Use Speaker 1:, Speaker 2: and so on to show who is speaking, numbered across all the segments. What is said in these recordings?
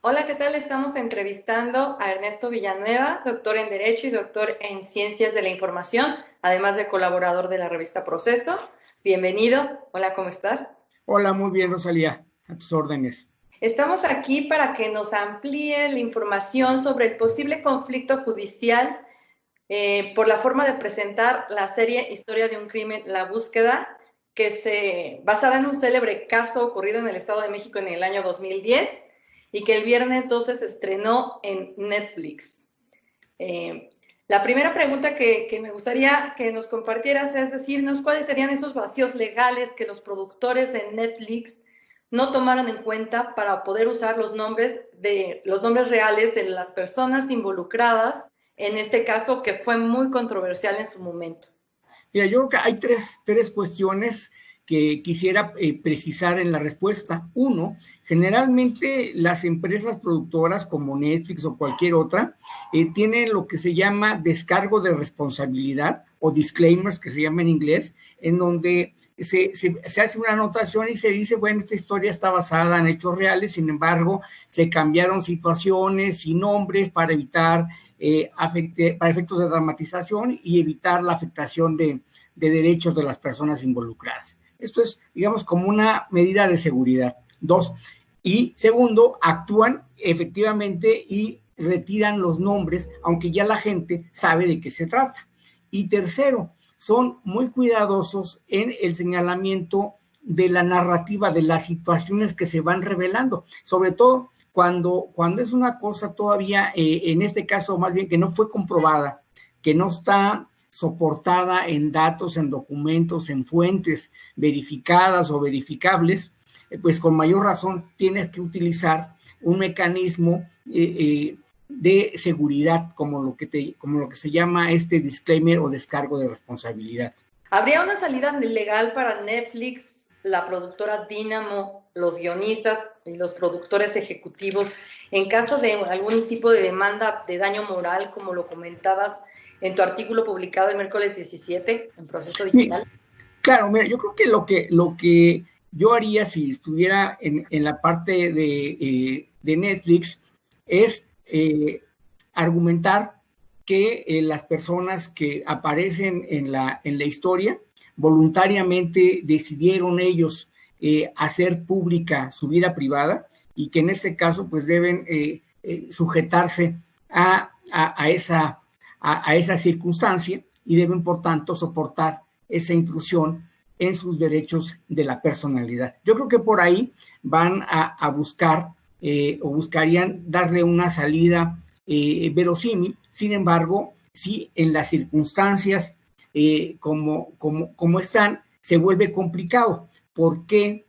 Speaker 1: Hola, ¿qué tal? Estamos entrevistando a Ernesto Villanueva, doctor en Derecho y doctor en Ciencias de la Información, además de colaborador de la revista Proceso. Bienvenido. Hola, ¿cómo estás?
Speaker 2: Hola, muy bien, Rosalía, a tus órdenes.
Speaker 1: Estamos aquí para que nos amplíe la información sobre el posible conflicto judicial por la forma de presentar la serie Historia de un crimen, La Búsqueda, basada en un célebre caso ocurrido en el Estado de México en el año 2010 y que el viernes 12 se estrenó en Netflix. Eh, la primera pregunta que me gustaría que nos compartieras es decirnos cuáles serían esos vacíos legales que los productores de Netflix no tomaron en cuenta para poder usar los nombres reales de las personas involucradas en este caso que fue muy controversial en su momento.
Speaker 2: Mira, yo creo que hay tres cuestiones que quisiera precisar en la respuesta. Uno, generalmente las empresas productoras como Netflix o cualquier otra tienen lo que se llama descargo de responsabilidad o disclaimers, que se llama en inglés, en donde se hace una anotación y se dice, bueno, esta historia está basada en hechos reales, sin embargo, se cambiaron situaciones y nombres para evitar para efectos de dramatización y evitar la afectación de derechos de las personas involucradas. Esto es, digamos, como una medida de seguridad. Dos, y segundo, actúan efectivamente y retiran los nombres, aunque ya la gente sabe de qué se trata. Y tercero, son muy cuidadosos en el señalamiento de la narrativa, de las situaciones que se van revelando, sobre todo cuando es una cosa todavía, en este caso más bien que no fue comprobada, que no está soportada en datos, en documentos, en fuentes verificadas o verificables, pues con mayor razón tienes que utilizar un mecanismo de seguridad como lo que se llama este disclaimer o descargo de responsabilidad.
Speaker 1: ¿Habría una salida legal para Netflix, la productora Dynamo, los guionistas y los productores ejecutivos en caso de algún tipo de demanda de daño moral, como lo comentabas en tu artículo publicado el miércoles 17 en Proceso Digital?
Speaker 2: Claro, mira, yo creo que lo que yo haría si estuviera en la parte de Netflix es argumentar que las personas que aparecen en la historia voluntariamente decidieron ellos hacer pública su vida privada y que en este caso pues deben sujetarse a esa circunstancia y deben por tanto soportar esa intrusión en sus derechos de la personalidad. Yo creo que por ahí van a buscar o buscarían darle una salida verosímil. Sin embargo, sí, en las circunstancias como están, se vuelve complicado, porque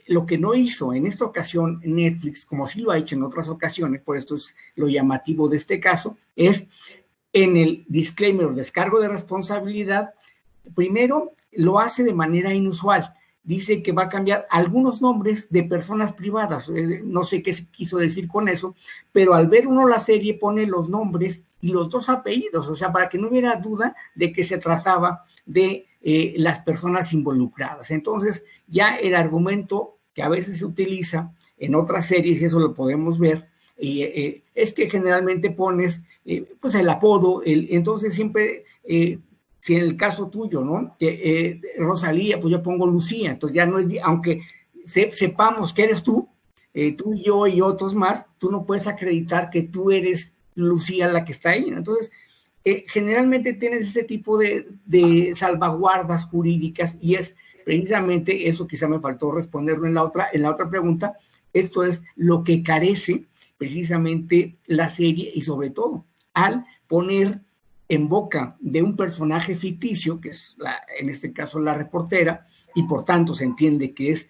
Speaker 2: lo que no hizo en esta ocasión Netflix, como sí lo ha hecho en otras ocasiones, por esto es lo llamativo de este caso, es en el disclaimer o descargo de responsabilidad, primero lo hace de manera inusual. Dice que va a cambiar algunos nombres de personas privadas. No sé qué quiso decir con eso, pero al ver uno la serie pone los nombres y los dos apellidos, o sea, para que no hubiera duda de que se trataba de las personas involucradas. Entonces, ya el argumento que a veces se utiliza en otras series, y eso lo podemos ver, es que generalmente pones pues el apodo, entonces siempre si en el caso tuyo, ¿no? Que Rosalía, pues yo pongo Lucía, entonces ya no es, aunque sepamos que eres tú y yo y otros más, tú no puedes acreditar que tú eres Lucía la que está ahí, ¿no? Entonces, generalmente tienes ese tipo de salvaguardas jurídicas y es precisamente eso, quizá me faltó responderlo en la otra pregunta, esto es lo que carece precisamente la serie y sobre todo al poner en boca de un personaje ficticio, que es en este caso la reportera, y por tanto se entiende que es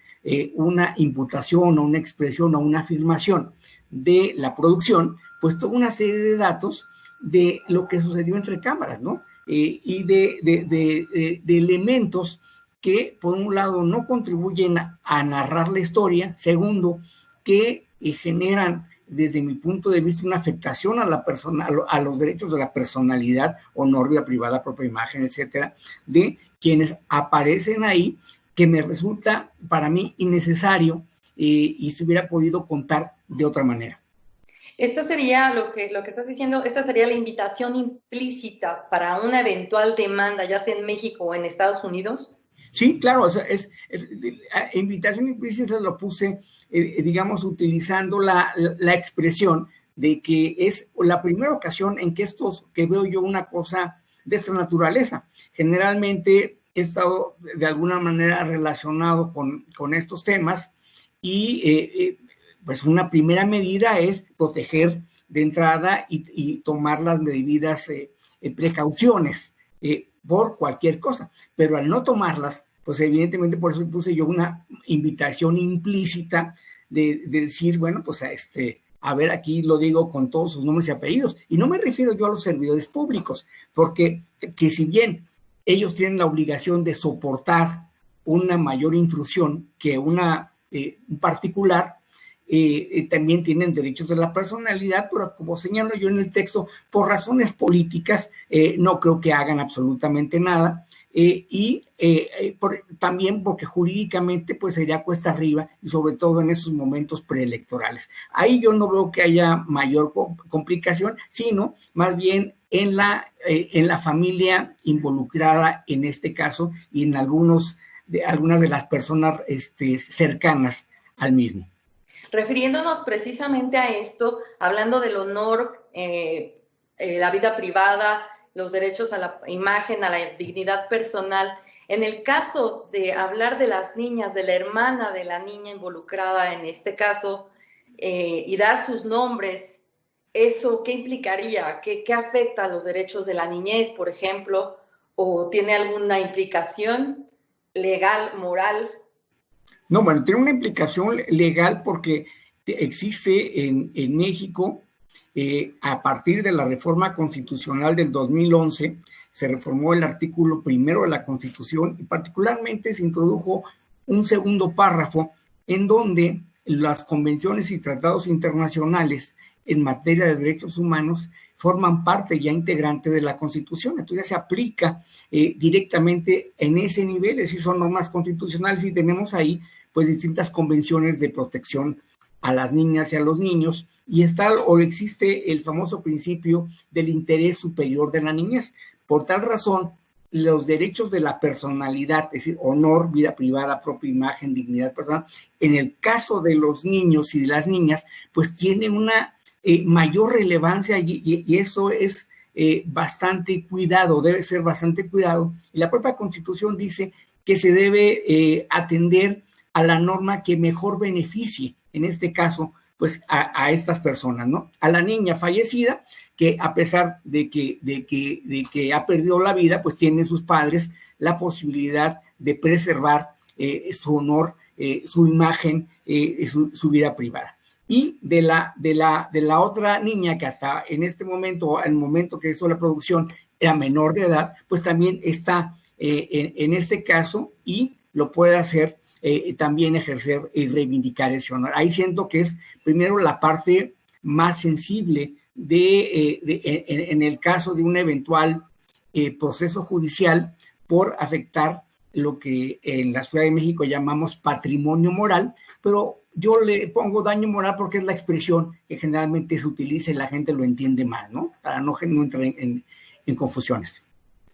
Speaker 2: una imputación o una expresión o una afirmación de la producción, pues toda una serie de datos de lo que sucedió entre cámaras, ¿no? Y de elementos que, por un lado, no contribuyen a narrar la historia, segundo, que generan desde mi punto de vista, una afectación a la persona, a los derechos de la personalidad, honor, vida privada, propia imagen, etcétera, de quienes aparecen ahí, que me resulta para mí innecesario y se hubiera podido contar de otra manera.
Speaker 1: Esta sería lo que estás diciendo, esta sería la invitación implícita para una eventual demanda, ya sea en México o en Estados Unidos.
Speaker 2: Sí, claro, o sea, invitación implícita lo puse, digamos, utilizando la expresión de que es la primera ocasión en que veo yo una cosa de esta naturaleza. Generalmente he estado de alguna manera relacionado con estos temas y pues una primera medida es proteger de entrada y tomar las debidas precauciones por cualquier cosa, pero al no tomarlas, pues evidentemente por eso puse yo una invitación implícita de decir, bueno, pues a ver, aquí lo digo con todos sus nombres y apellidos, y no me refiero yo a los servidores públicos, porque que si bien ellos tienen la obligación de soportar una mayor intrusión que un particular, también tienen derechos de la personalidad, pero como señalo yo en el texto, por razones políticas no creo que hagan absolutamente nada, también porque jurídicamente pues sería cuesta arriba, y sobre todo en esos momentos preelectorales. Ahí yo no veo que haya mayor complicación, sino más bien en la familia involucrada en este caso y en algunas de las personas cercanas al mismo.
Speaker 1: Refiriéndonos precisamente a esto, hablando del honor, la vida privada, los derechos a la imagen, a la dignidad personal, en el caso de hablar de las niñas, de la hermana de la niña involucrada en este caso, y dar sus nombres, ¿eso qué implicaría? ¿Qué afecta a los derechos de la niñez, por ejemplo? ¿O tiene alguna implicación legal, moral?
Speaker 2: No, bueno, tiene una implicación legal porque existe en México, a partir de la reforma constitucional del 2011, se reformó el artículo 1 de la Constitución y particularmente se introdujo un segundo párrafo en donde las convenciones y tratados internacionales en materia de derechos humanos forman parte ya integrante de la Constitución. Entonces ya se aplica directamente en ese nivel, es decir, son normas constitucionales y tenemos ahí pues distintas convenciones de protección a las niñas y a los niños, y existe el famoso principio del interés superior de la niñez. Por tal razón, los derechos de la personalidad, es decir, honor, vida privada, propia imagen, dignidad personal, en el caso de los niños y de las niñas, pues tiene una mayor relevancia y eso es bastante cuidado, debe ser bastante cuidado. Y la propia Constitución dice que se debe atender a la norma que mejor beneficie, en este caso, pues a estas personas, ¿no? A la niña fallecida, que a pesar de que ha perdido la vida, pues tienen sus padres la posibilidad de preservar su honor, su imagen, su vida privada. Y de la otra niña que hasta en este momento, al momento que hizo la producción, era menor de edad, pues también está en este caso y lo puede hacer también ejercer y reivindicar ese honor. Ahí siento que es primero la parte más sensible en el caso de un eventual proceso judicial por afectar lo que en la Ciudad de México llamamos patrimonio moral, pero yo le pongo daño moral porque es la expresión que generalmente se utiliza y la gente lo entiende mal, ¿no? Para no entrar en confusiones.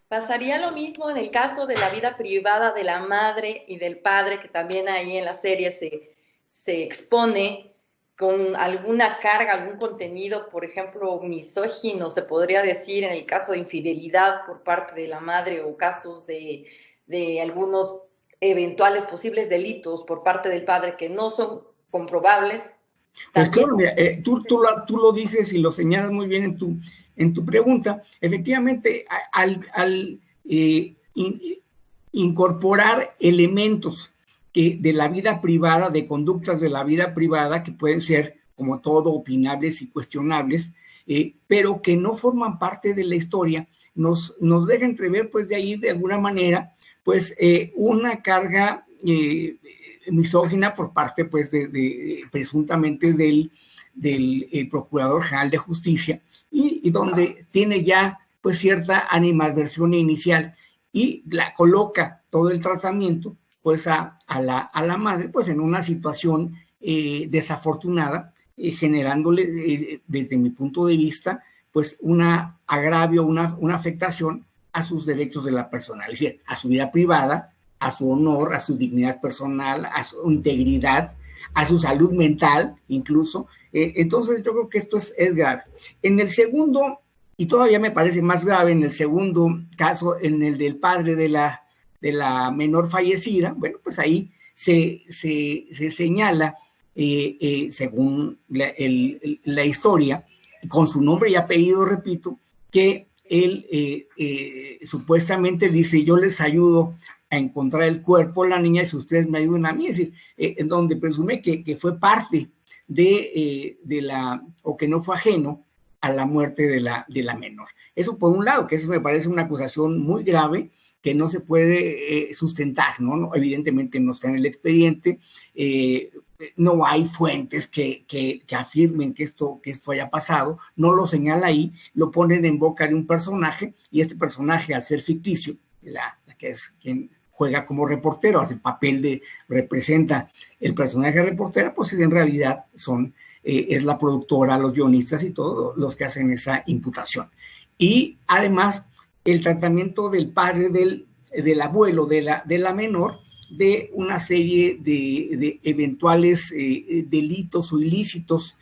Speaker 1: ¿Pasaría lo mismo en el caso de la vida privada de la madre y del padre, que también ahí en la serie se expone con alguna carga, algún contenido, por ejemplo, misógino, se podría decir, en el caso de infidelidad por parte de la madre o casos de algunos eventuales posibles delitos por parte del padre que no son comprobables?
Speaker 2: Pues claro, mira, tú lo dices y lo señalas muy bien en tu pregunta. Efectivamente, al incorporar elementos de la vida privada, de conductas de la vida privada, que pueden ser, como todo, opinables y cuestionables, pero que no forman parte de la historia, nos deja entrever, pues, de ahí, de alguna manera, pues, una carga misógina por parte, pues, presuntamente del Procurador General de Justicia, y donde tiene ya, pues, cierta animadversión inicial, y la coloca todo el tratamiento, pues, a la madre, pues, en una situación desafortunada, generándole, desde mi punto de vista, pues un agravio, una afectación a sus derechos de la persona, es decir, a su vida privada, a su honor, a su dignidad personal, a su integridad, a su salud mental incluso. Entonces yo creo que esto es grave. En el segundo, y todavía me parece más grave, en el segundo caso, en el del padre de la menor fallecida, bueno, pues ahí se señala, según la historia, con su nombre y apellido, repito, que él supuestamente dice: yo les ayudo a encontrar el cuerpo de la niña y si ustedes me ayudan a mí, es decir, en donde presume que fue parte de o que no fue ajeno a la muerte de la menor. Eso por un lado, que eso me parece una acusación muy grave que no se puede sustentar, ¿no? Evidentemente no está en el expediente, no hay fuentes que afirmen que esto haya pasado, no lo señala ahí, lo ponen en boca de un personaje, y este personaje, al ser ficticio, la que es quien juega como reportero, hace el papel representa el personaje de reportera, pues en realidad es la productora, los guionistas y todos los que hacen esa imputación. Y además, el tratamiento del padre del abuelo de la menor, de una serie de eventuales delitos o ilícitos,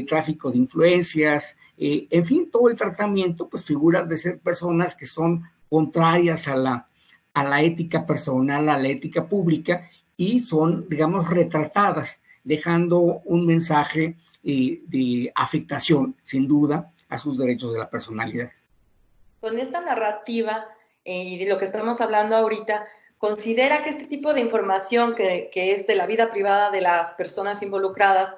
Speaker 2: tráfico de influencias, en fin, todo el tratamiento, pues figura de ser personas que son contrarias a la ética personal, a la ética pública, y son, digamos, retratadas, dejando un mensaje de afectación, sin duda, a sus derechos de la personalidad.
Speaker 1: Con esta narrativa y de lo que estamos hablando ahorita, ¿considera que este tipo de información que es de la vida privada de las personas involucradas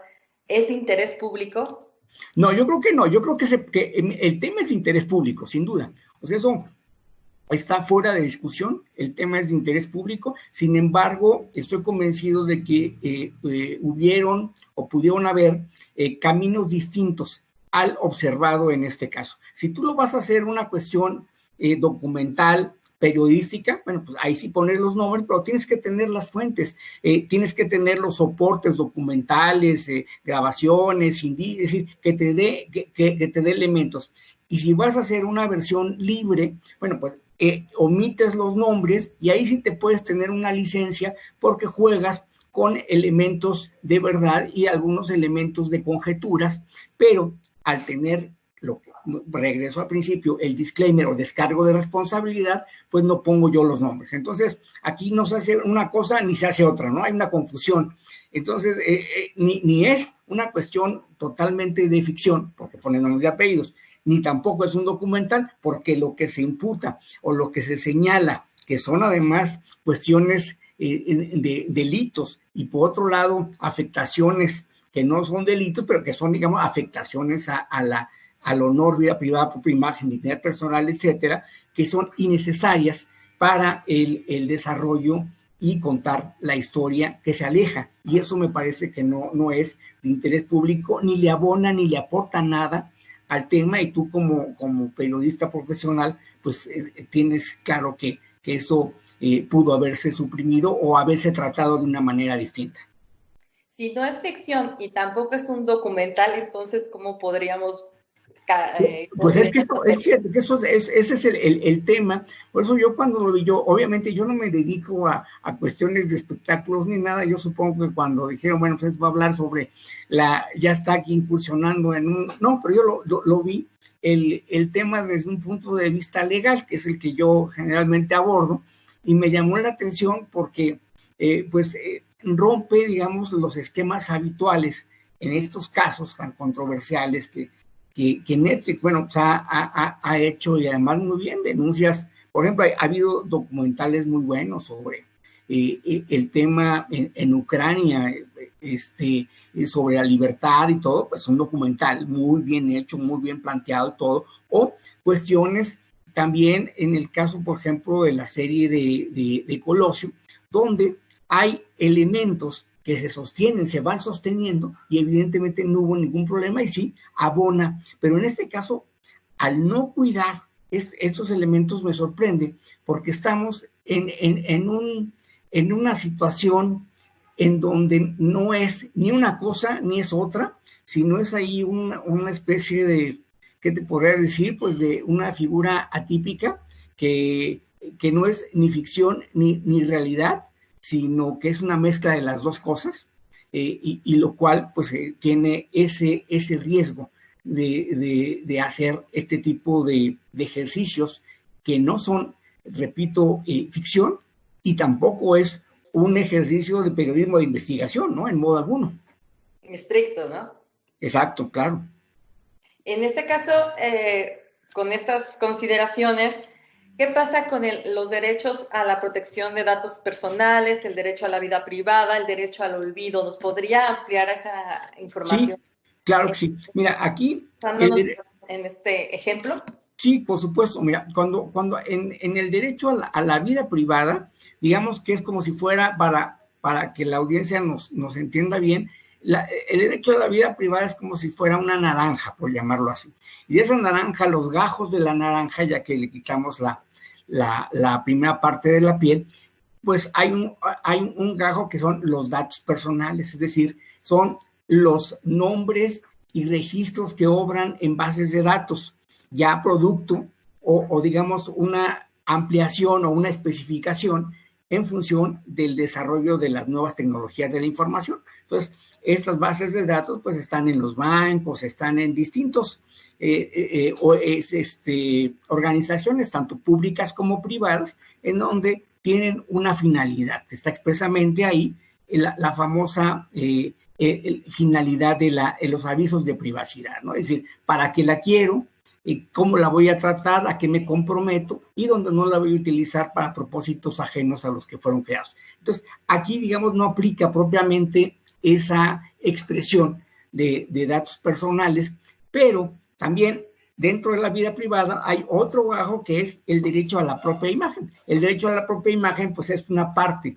Speaker 1: es de interés público?
Speaker 2: No, yo creo que no. Yo creo que el tema es de interés público, sin duda. O sea, eso está fuera de discusión, el tema es de interés público. Sin embargo, estoy convencido de que hubieron o pudieron haber caminos distintos al observado en este caso. Si tú lo vas a hacer una cuestión documental, periodística, bueno, pues ahí sí poner los nombres, pero tienes que tener las fuentes, tienes que tener los soportes documentales, grabaciones, es decir, que te dé elementos. Y si vas a hacer una versión libre, bueno, pues omites los nombres y ahí sí te puedes tener una licencia porque juegas con elementos de verdad y algunos elementos de conjeturas, pero al tener, regreso al principio, el disclaimer o descargo de responsabilidad, pues no pongo yo los nombres. Entonces, aquí no se hace una cosa ni se hace otra, ¿no? Hay una confusión. Entonces, ni es una cuestión totalmente de ficción, porque ponen nombres y apellidos, ni tampoco es un documental, porque lo que se imputa o lo que se señala, que son además cuestiones de delitos, y por otro lado, afectaciones que no son delitos, pero que son, digamos, afectaciones al honor, vida privada, propia imagen, dignidad personal, etcétera, que son innecesarias para el desarrollo y contar la historia, que se aleja. Y eso me parece que no es de interés público, ni le abona ni le aporta nada al tema, y tú como periodista profesional, pues tienes claro que eso pudo haberse suprimido o haberse tratado de una manera distinta.
Speaker 1: Si no es ficción y tampoco es un documental, entonces, ¿cómo podríamos...?
Speaker 2: Pues es que ese es el tema. Por eso yo cuando lo vi, obviamente yo no me dedico a cuestiones de espectáculos ni nada. Yo supongo que cuando dijeron, bueno, pues va a hablar sobre ya está aquí incursionando en no, pero yo lo vi el tema desde un punto de vista legal, que es el que yo generalmente abordo, y me llamó la atención porque rompe, digamos, los esquemas habituales en estos casos tan controversiales que Netflix, bueno, pues ha hecho, y además muy bien, denuncias. Por ejemplo, ha habido documentales muy buenos sobre el tema en Ucrania, sobre la libertad y todo, pues un documental muy bien hecho, muy bien planteado y todo, o cuestiones también en el caso, por ejemplo, de la serie de Colosio, donde hay elementos que se sostienen, se van sosteniendo, y evidentemente no hubo ningún problema y sí abona. Pero en este caso, al no cuidar estos elementos, me sorprende, porque estamos en una situación en donde no es ni una cosa ni es otra, sino es ahí una especie de, ¿qué te podría decir? Pues de una figura atípica que no es ni ficción ni realidad, sino que es una mezcla de las dos cosas, y lo cual pues tiene ese riesgo de hacer este tipo de ejercicios que no son, repito, ficción, y tampoco es un ejercicio de periodismo de investigación, ¿no? En modo alguno.
Speaker 1: Estricto, ¿no?
Speaker 2: Exacto, claro.
Speaker 1: En este caso, con estas consideraciones, ¿qué pasa con los derechos a la protección de datos personales, el derecho a la vida privada, el derecho al olvido? ¿Nos podría ampliar esa información?
Speaker 2: Sí, claro que sí. Mira, aquí...
Speaker 1: en este ejemplo.
Speaker 2: Sí, por supuesto. Mira, cuando en el derecho a la vida privada, digamos que es como si fuera, para que la audiencia nos entienda bien, el derecho a la vida privada es como si fuera una naranja, por llamarlo así. Y de esa naranja, los gajos de la naranja, ya que le quitamos la primera parte de la piel, pues hay un gajo que son los datos personales, es decir, son los nombres y registros que obran en bases de datos, ya producto o digamos una ampliación o una especificación en función del desarrollo de las nuevas tecnologías de la información. Entonces, estas bases de datos pues están en los bancos, están en distintos organizaciones, tanto públicas como privadas, en donde tienen una finalidad. Está expresamente ahí la famosa finalidad de los avisos de privacidad, ¿no? Es decir, ¿para qué la quiero? ¿Cómo la voy a tratar? ¿A qué me comprometo? Y donde no la voy a utilizar para propósitos ajenos a los que fueron creados. Entonces, aquí, digamos, no aplica propiamente esa expresión de datos personales, pero también dentro de la vida privada hay otro bajo que es el derecho a la propia imagen. El derecho a la propia imagen, pues es una parte,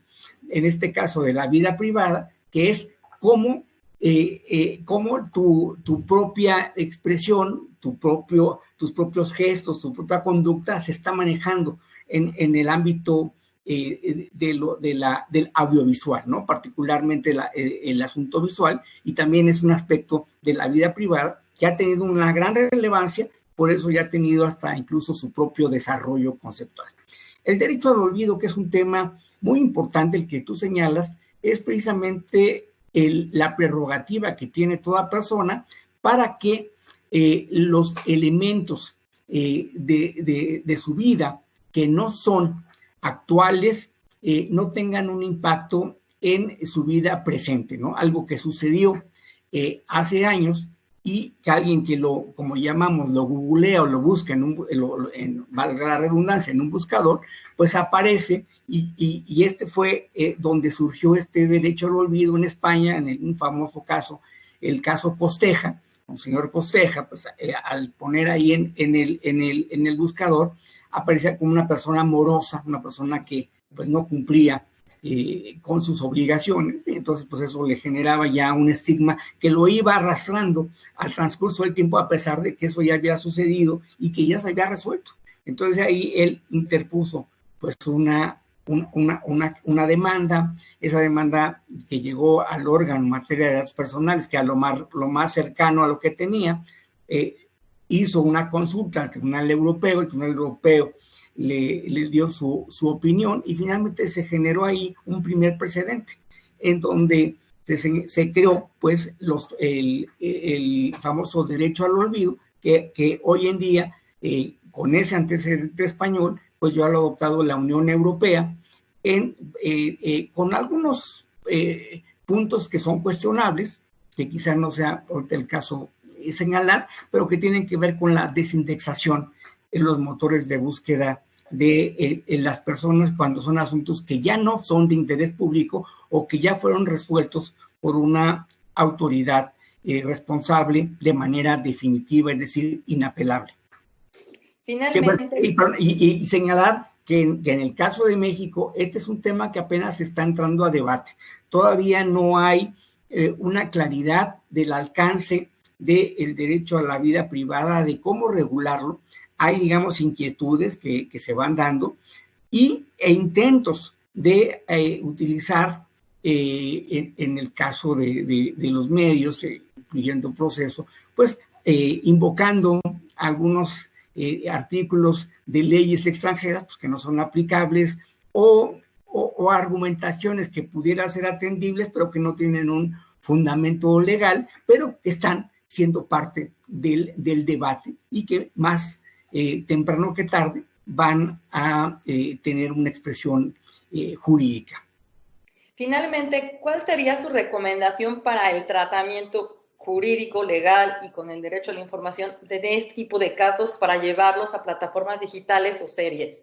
Speaker 2: en este caso, de la vida privada, que es cómo tu propia expresión, tus propios gestos, tu propia conducta se está manejando en el ámbito del audiovisual, ¿no? Particularmente el asunto visual, y también es un aspecto de la vida privada que ha tenido una gran relevancia, por eso ya ha tenido hasta incluso su propio desarrollo conceptual. El derecho al olvido, que es un tema muy importante, el que tú señalas, es precisamente la prerrogativa que tiene toda persona para que los elementos de su vida que no son actuales no tengan un impacto en su vida presente, ¿no? Algo que sucedió hace años y que alguien que como llamamos, lo googlea o lo busca valga la redundancia, en un buscador, pues aparece y este fue donde surgió este derecho al olvido en España, en un famoso caso, el caso Costeja. El señor Costeja, pues al poner ahí en el buscador, aparecía como una persona morosa, una persona que pues no cumplía con sus obligaciones, y entonces pues eso le generaba ya un estigma que lo iba arrastrando al transcurso del tiempo, a pesar de que eso ya había sucedido y que ya se había resuelto. Entonces ahí él interpuso pues una demanda, esa demanda que llegó al órgano en materia de datos personales, que a lo más cercano a lo que tenía, hizo una consulta al Tribunal Europeo, el Tribunal Europeo le dio su opinión y finalmente se generó ahí un primer precedente en donde se creó pues el famoso derecho al olvido que hoy en día con ese antecedente español pues ya lo ha adoptado la Unión Europea con algunos puntos que son cuestionables, que quizás no sea el caso señalar, pero que tienen que ver con la desindexación en los motores de búsqueda de las personas cuando son asuntos que ya no son de interés público o que ya fueron resueltos por una autoridad responsable de manera definitiva, es decir, inapelable.
Speaker 1: Finalmente.
Speaker 2: Y señalar que en el caso de México, este es un tema que apenas está entrando a debate. Todavía no hay una claridad del alcance del derecho a la vida privada, de cómo regularlo. Hay, digamos, inquietudes que se van dando e intentos de utilizar en el caso de los medios, incluyendo Proceso, pues invocando algunos artículos de leyes extranjeras pues, que no son aplicables o argumentaciones que pudieran ser atendibles, pero que no tienen un fundamento legal, pero que están siendo parte del debate y que más temprano que tarde van a tener una expresión jurídica.
Speaker 1: Finalmente, ¿cuál sería su recomendación para el tratamiento jurídico, legal y con el derecho a la información de este tipo de casos para llevarlos a plataformas digitales o series?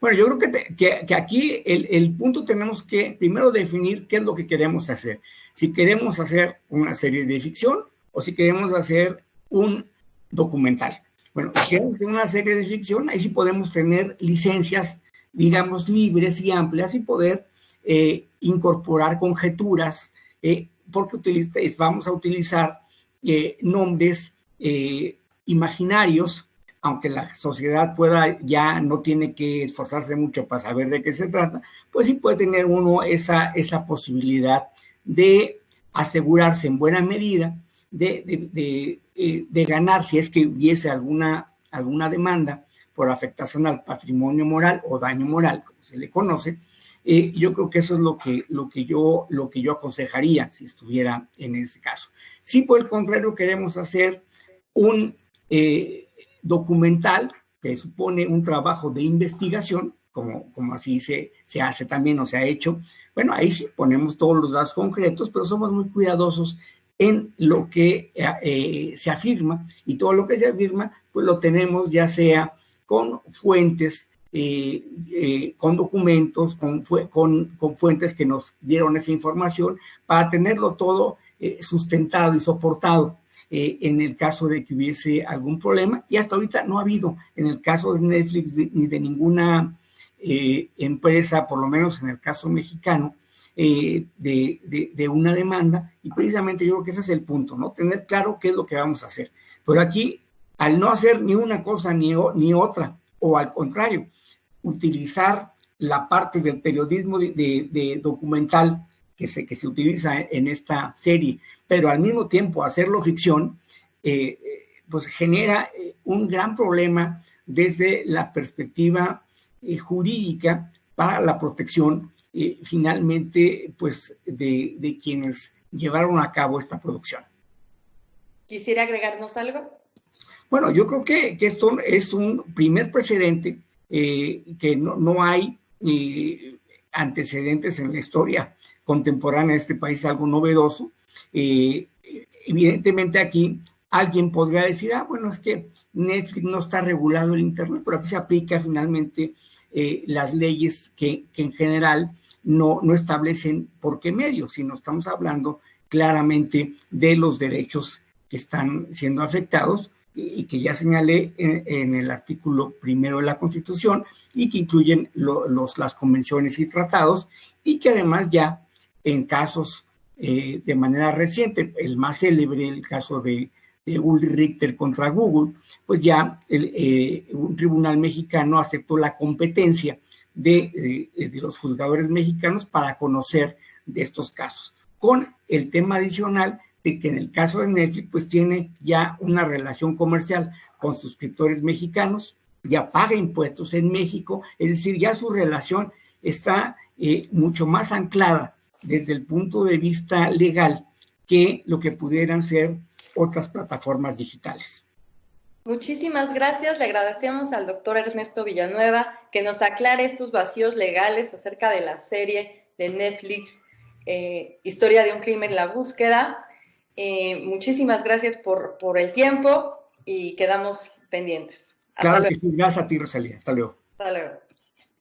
Speaker 2: Bueno, yo creo que aquí el punto tenemos que primero definir qué es lo que queremos hacer. Si queremos hacer una serie de ficción o si queremos hacer un documental. Bueno, si queremos hacer una serie de ficción, ahí sí podemos tener licencias, digamos, libres y amplias y poder incorporar conjeturas, porque vamos a utilizar nombres imaginarios, aunque la sociedad ya no tiene que esforzarse mucho para saber de qué se trata, pues sí puede tener uno esa posibilidad de asegurarse en buena medida de ganar, si es que hubiese alguna demanda por afectación al patrimonio moral o daño moral, como se le conoce. Yo creo que eso es lo que yo aconsejaría si estuviera en ese caso. Si por el contrario queremos hacer un documental que supone un trabajo de investigación, como así se hace también o se ha hecho, bueno, ahí sí ponemos todos los datos concretos, pero somos muy cuidadosos en lo que se afirma, y todo lo que se afirma, pues lo tenemos ya sea con fuentes, con documentos, con fuentes que nos dieron esa información, para tenerlo todo sustentado y soportado en el caso de que hubiese algún problema, y hasta ahorita no ha habido, en el caso de Netflix ni de ninguna empresa, por lo menos en el caso mexicano, de una demanda, y precisamente yo creo que ese es el punto, ¿no? Tener claro qué es lo que vamos a hacer. Pero aquí, al no hacer ni una cosa ni otra, o al contrario, utilizar la parte del periodismo de documental que se utiliza en esta serie, pero al mismo tiempo hacerlo ficción, pues genera un gran problema desde la perspectiva jurídica para la protección finalmente pues de quienes llevaron a cabo esta producción.
Speaker 1: ¿Quisiera agregarnos algo?
Speaker 2: Bueno, yo creo que esto es un primer precedente, que no hay antecedentes en la historia contemporánea de este país, algo novedoso. Evidentemente aquí alguien podría decir, bueno, es que Netflix no está regulando el Internet, pero aquí se aplica finalmente las leyes que en general no establecen por qué medio, sino estamos hablando claramente de los derechos que están siendo afectados y que ya señalé en el artículo 1 de la Constitución, y que incluyen las convenciones y tratados, y que además ya en casos de manera reciente, el más célebre, el caso de Ulrich Richter contra Google, pues ya un tribunal mexicano aceptó la competencia de los juzgadores mexicanos para conocer de estos casos, con el tema adicional de que en el caso de Netflix pues tiene ya una relación comercial con suscriptores mexicanos, ya paga impuestos en México, es decir, ya su relación está mucho más anclada desde el punto de vista legal que lo que pudieran ser otras plataformas digitales.
Speaker 1: Muchísimas gracias. Le agradecemos al doctor Ernesto Villanueva que nos aclare estos vacíos legales acerca de la serie de Netflix, Historia de un crimen, la búsqueda. Muchísimas gracias por el tiempo y quedamos pendientes.
Speaker 2: Claro que sí, gracias a ti, Rosalía. Hasta luego.
Speaker 1: Hasta luego.